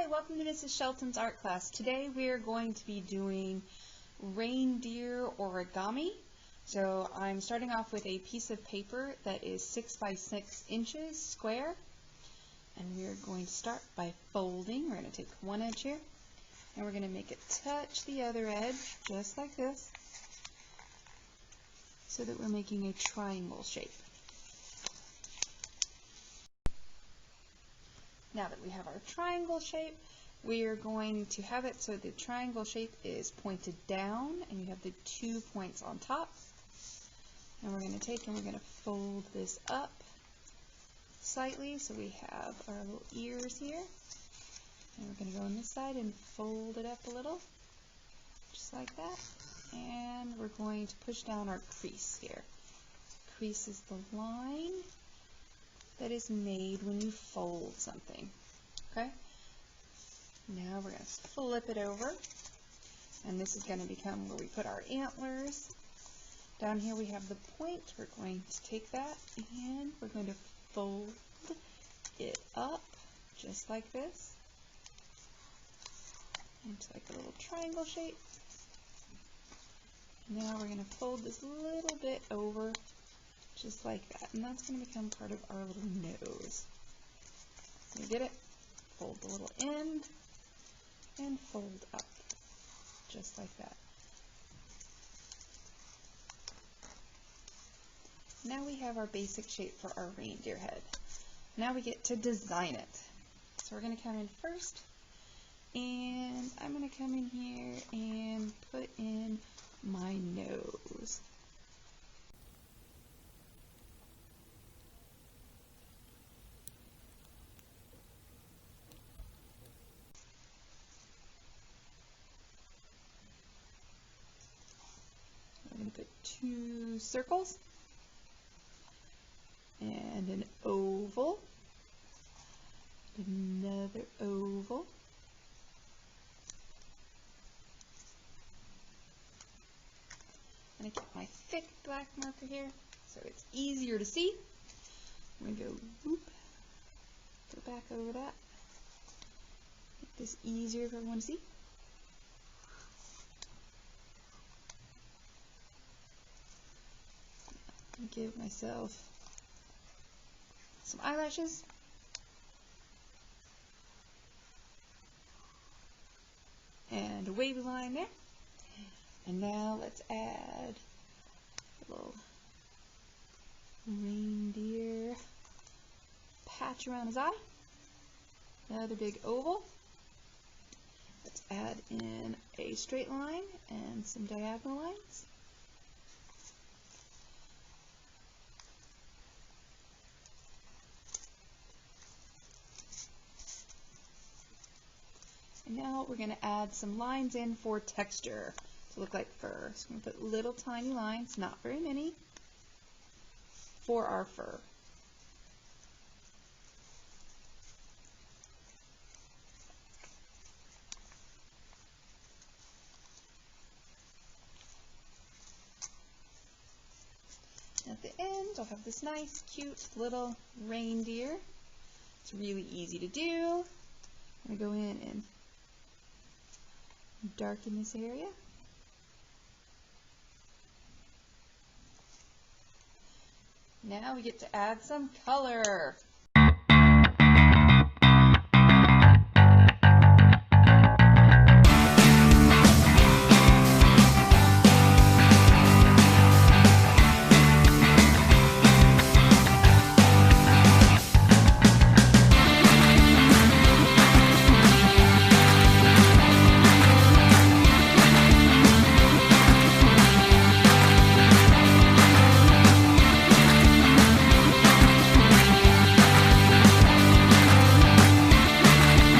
Hi, welcome to Mrs. Shelton's art class. Today we are going to be doing reindeer origami. So I'm starting off with a piece of paper that is 6 by 6 inches square. And we are going to start by folding. We're going to take one edge here and we're going to make it touch the other edge just like this so that we're making a triangle shape. Now that we have our triangle shape, we are going to have it so the triangle shape is pointed down and you have the 2 points on top. And we're going to take and we're going to fold this up slightly so we have our little ears here. And we're going to go on this side and fold it up a little, just like that. And we're going to push down our crease here. Crease is the line that is made when you fold something. Okay? Now we're going to flip it over, and this is going to become where we put our antlers. Down here we have the point. We're going to take that and we're going to fold it up just like this into like a little triangle shape. Now we're going to fold this little bit over just like that, and that's going to become part of our little nose. You get it? Fold the little end and fold up just like that. Now we have our basic shape for our reindeer head. Now we get to design it. So we're going to come in first, and I'm going to come in here and put in my nose. I'm going to put 2 circles and an oval, another oval, I'm going to get my thick black marker here so it's easier to see. I'm going to go whoop, go back over that, make this easier for everyone to see. Give myself some eyelashes. And a wavy line there. And now let's add a little reindeer patch around his eye. Another big oval. Let's add in a straight line and some diagonal lines. And now we're going to add some lines in for texture to look like fur. So we're going to put little tiny lines, not very many, for our fur. At the end, I'll have this nice, cute little reindeer. It's really easy to do. I'm going to go in and darken this area. Now we get to add some color.